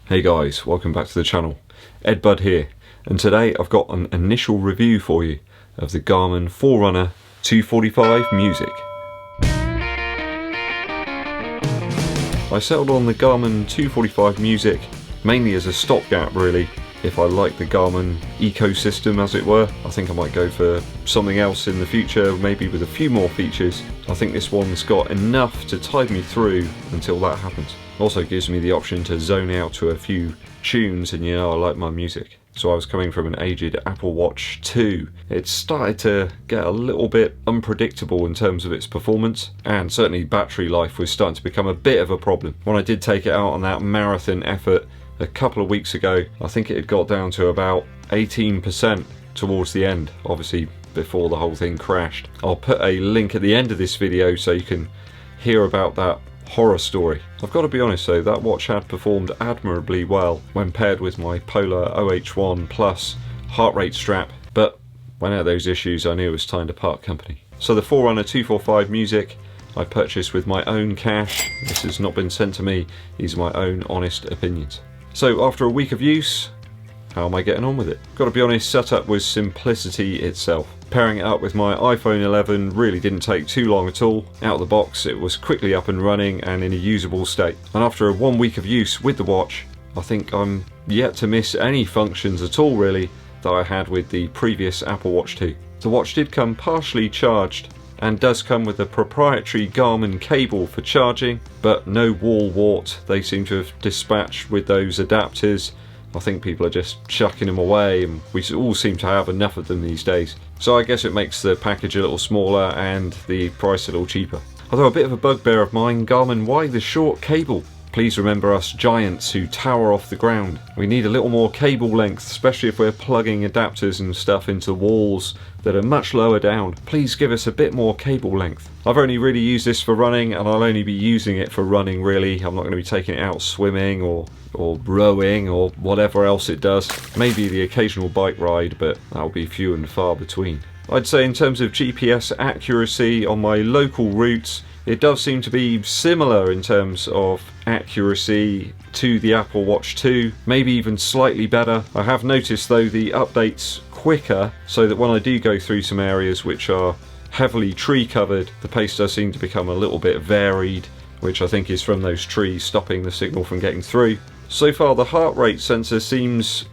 Hey guys, welcome back to the channel. EDDBUD here, and today I've got an initial review for you of the Garmin Forerunner 245 Music. I settled on the Garmin 245 Music mainly as a stopgap really. If I like the Garmin ecosystem, as it were, I think I might go for something else in the future, maybe with a few more features. I think this one's got enough to tide me through until that happens. Also gives me the option to zone out to a few tunes, and you know I like my music. So I was coming from an aged Apple Watch 2. It started to get a little bit unpredictable in terms of its performance, and certainly battery life was starting to become a bit of a problem. When I did take it out on that marathon effort a couple of weeks ago, I think it had got down to about 18% towards the end, obviously before the whole thing crashed. I'll put a link at the end of this video so you can hear about that horror story. I've got to be honest though, that watch had performed admirably well when paired with my Polar OH1 Plus heart rate strap, but when I had those issues I knew it was time to part company. So the Forerunner 245 Music I purchased with my own cash. This has not been sent to me, these are my own honest opinions. So after a week of use, how am I getting on with it? Got to be honest, setup was simplicity itself. Pairing it up with my iPhone 11 really didn't take too long at all. Out of the box it was quickly up and running and in a usable state. And after 1 week of use with the watch, I think I'm yet to miss any functions at all really that I had with the previous Apple Watch 2. The watch did come partially charged and does come with a proprietary Garmin cable for charging, but no wall wart. They seem to have dispatched with those adapters. I think people are just chucking them away, and we all seem to have enough of them these days. So I guess it makes the package a little smaller and the price a little cheaper. Although a bit of a bugbear of mine, Garmin, why the short cable? Please remember us giants who tower off the ground. We need a little more cable length, especially if we're plugging adapters and stuff into walls that are much lower down. Please give us a bit more cable length. I've only really used this for running, and I'll only be using it for running really. I'm not going to be taking it out swimming or rowing or whatever else it does. Maybe the occasional bike ride, but that'll be few and far between. I'd say in terms of GPS accuracy on my local routes, it does seem to be similar in terms of accuracy to the Apple Watch 2, maybe even slightly better. I have noticed though the updates quicker, so that when I do go through some areas which are heavily tree covered, the pace does seem to become a little bit varied, which I think is from those trees stopping the signal from getting through. So far the heart rate sensor seems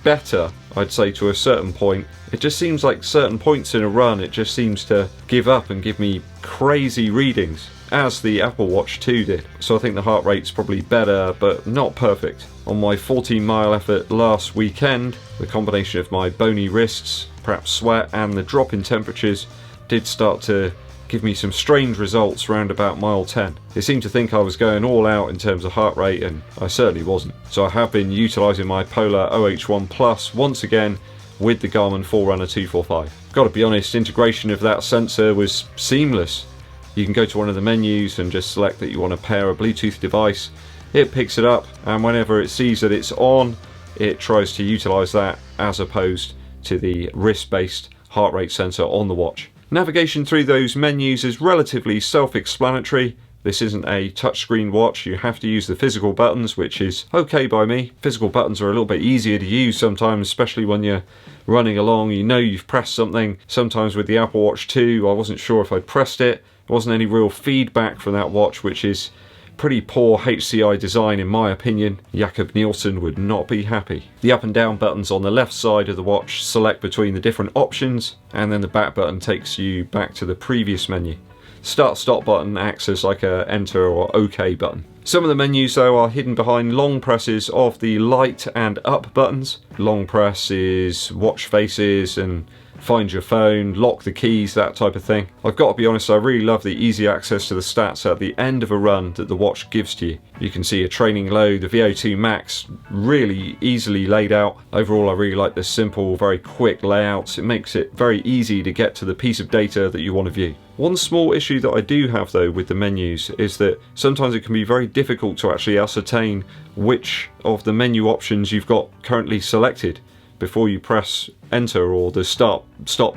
better, I'd say, to a certain point. It just seems like certain points in a run it just seems to give up and give me crazy readings, as the Apple Watch 2 did. So I think the heart rate's probably better, but not perfect. On my 14-mile effort last weekend, the combination of my bony wrists, perhaps sweat, and the drop in temperatures did start to give me some strange results round about mile 10. It seemed to think I was going all out in terms of heart rate, and I certainly wasn't. So I have been utilising my Polar OH1 Plus once again with the Garmin Forerunner 245. Got to be honest, integration of that sensor was seamless. You can go to one of the menus and just select that you want to pair a Bluetooth device. It picks it up, and whenever it sees that it's on, it tries to utilise that as opposed to the wrist-based heart rate sensor on the watch. Navigation through those menus is relatively self-explanatory. This isn't a touchscreen watch, you have to use the physical buttons, which is okay by me. Physical buttons are a little bit easier to use sometimes, especially when you're running along, you know you've pressed something. Sometimes with the Apple Watch 2, I wasn't sure if I'd pressed it. There wasn't any real feedback from that watch, which is pretty poor HCI design in my opinion. Jakob Nielsen would not be happy. The up and down buttons on the left side of the watch select between the different options, and then the back button takes you back to the previous menu. Start stop button acts as like a enter or OK button. Some of the menus though are hidden behind long presses of the light and up buttons. Long press is watch faces and find your phone, lock the keys, that type of thing. I've got to be honest, I really love the easy access to the stats at the end of a run that the watch gives to you. You can see a training low, the VO2 max, really easily laid out. Overall I really like the simple, very quick layouts. It makes it very easy to get to the piece of data that you want to view. One small issue that I do have though with the menus is that sometimes it can be very difficult to actually ascertain which of the menu options you've got currently selected. before you press enter or the stop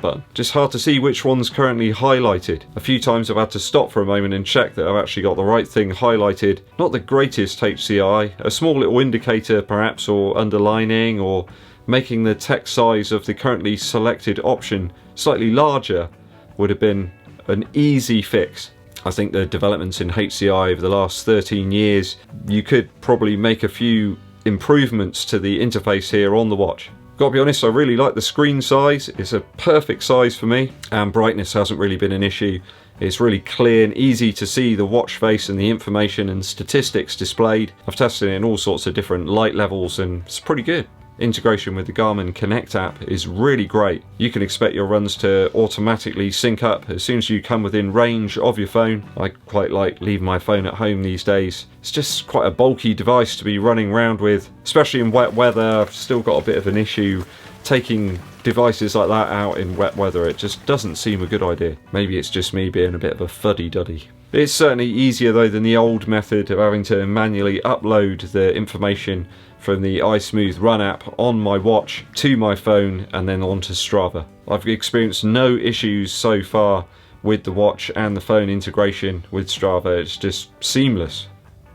button. Just hard to see which one's currently highlighted. A few times I've had to stop for a moment and check that I've actually got the right thing highlighted. Not the greatest HCI, a small little indicator perhaps, or underlining, or making the text size of the currently selected option slightly larger would have been an easy fix. I think the developments in HCI over the last 13 years, you could probably make a few improvements to the interface here on the watch. Gotta be honest, I really like the screen size. It's a perfect size for me, and brightness hasn't really been an issue. It's really clear and easy to see the watch face and the information and statistics displayed. I've tested it in all sorts of different light levels and it's pretty good. Integration with the Garmin Connect app is really great. You can expect your runs to automatically sync up as soon as you come within range of your phone. I quite like leaving my phone at home these days. It's just quite a bulky device to be running around with, especially in wet weather. I've still got a bit of an issue taking devices like that out in wet weather. It just doesn't seem a good idea. Maybe it's just me being a bit of a fuddy-duddy. It's certainly easier though than the old method of having to manually upload the information from the iSmooth Run app on my watch to my phone and then onto Strava. I've experienced no issues so far with the watch and the phone integration with Strava. It's just seamless.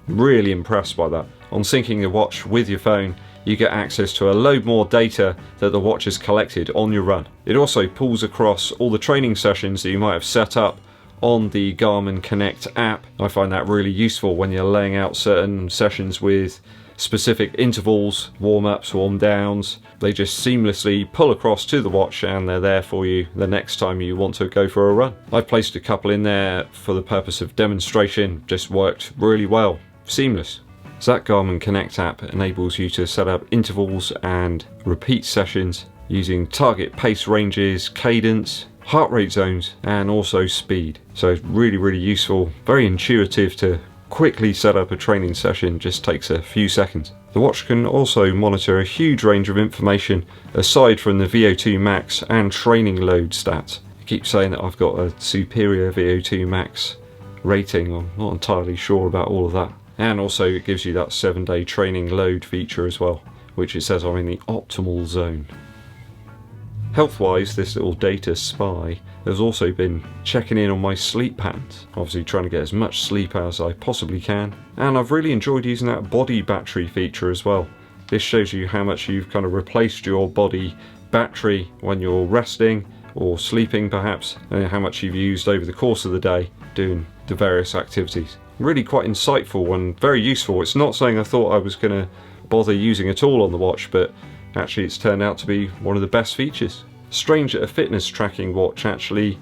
Really impressed by that. On syncing the watch with your phone, you get access to a load more data that the watch has collected on your run. It also pulls across all the training sessions that you might have set up on the Garmin Connect app. I find that really useful when you're laying out certain sessions with specific intervals, warm-ups, warm-downs. They just seamlessly pull across to the watch and they're there for you the next time you want to go for a run. I've placed a couple in there for the purpose of demonstration. Just worked really well. Seamless. So that Garmin Connect app enables you to set up intervals and repeat sessions using target pace ranges, cadence, heart rate zones, and also speed. So it's really useful, very intuitive to quickly set up a training session. Just takes a few seconds. The watch can also monitor a huge range of information aside from the VO2 max and training load stats. I keep saying that I've got a superior VO2 max rating. I'm not entirely sure about all of that. And also it gives you that 7-day training load feature as well, which it says I'm in the optimal zone. Health-wise, this little data spy has also been checking in on my sleep patterns, obviously trying to get as much sleep as I possibly can, and I've really enjoyed using that body battery feature as well. This shows you how much you've kind of replaced your body battery when you're resting or sleeping perhaps, and how much you've used over the course of the day doing the various activities. Really quite insightful and very useful. It's not something I thought I was going to bother using at all on the watch, but actually it's turned out to be one of the best features. Strange that a fitness tracking watch actually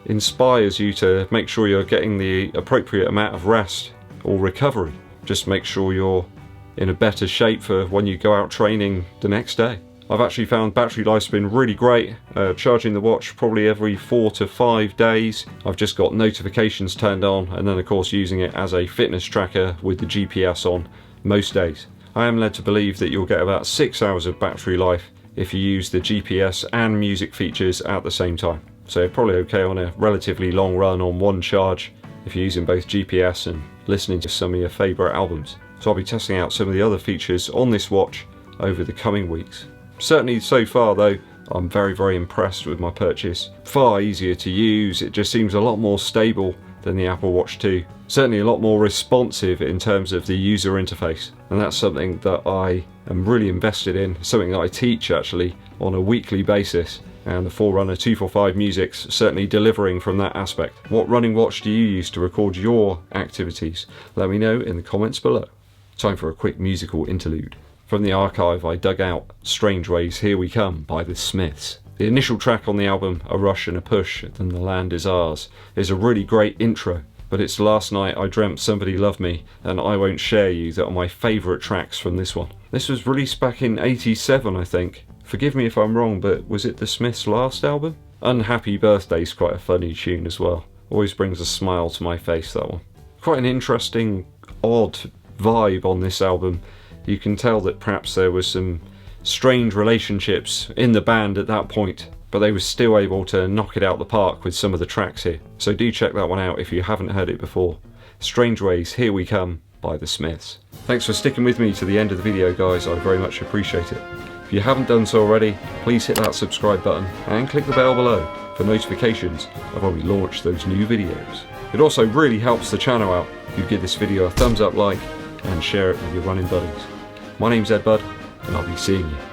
inspires you to make sure you're getting the appropriate amount of rest or recovery. Just make sure you're in a better shape for when you go out training the next day. I've actually found battery life's been really great, charging the watch probably every 4 to 5 days. I've just got notifications turned on, and then of course using it as a fitness tracker with the GPS on most days. I am led to believe that you'll get about 6 hours of battery life if you use the GPS and music features at the same time. So probably okay on a relatively long run on one charge if you're using both GPS and listening to some of your favourite albums. So I'll be testing out some of the other features on this watch over the coming weeks. Certainly so far though, I'm very impressed with my purchase. Far easier to use, it just seems a lot more stable than the Apple Watch 2. Certainly a lot more responsive in terms of the user interface, and that's something that I am really invested in, something that I teach actually on a weekly basis, and the Forerunner 245 Music's certainly delivering from that aspect. What running watch do you use to record your activities? Let me know in the comments below. Time for a quick musical interlude. From the archive I dug out Strange Ways Here We Come by the Smiths. The initial track on the album, A Rush and a Push, Then the Land Is Ours, is a really great intro, but it's Last Night I Dreamt Somebody Loved Me and I Won't Share You that are my favourite tracks from this one. This was released back in '87 I think. Forgive me if I'm wrong, but was it the Smiths' last album? Unhappy Birthday's quite a funny tune as well. Always brings a smile to my face, that one. Quite an interesting, odd vibe on this album. You can tell that perhaps there was some strange relationships in the band at that point, but they were still able to knock it out the park with some of the tracks here. So do check that one out if you haven't heard it before. Strange Ways Here We Come by the Smiths. Thanks for sticking with me to the end of the video guys, I very much appreciate it. If If you haven't done so already, please hit that subscribe button and click the bell below for notifications of when we launch those new videos. It also really helps the channel out if you give this video a thumbs up like and share it with your running buddies. My name's EDDBUD, and I'll be seeing you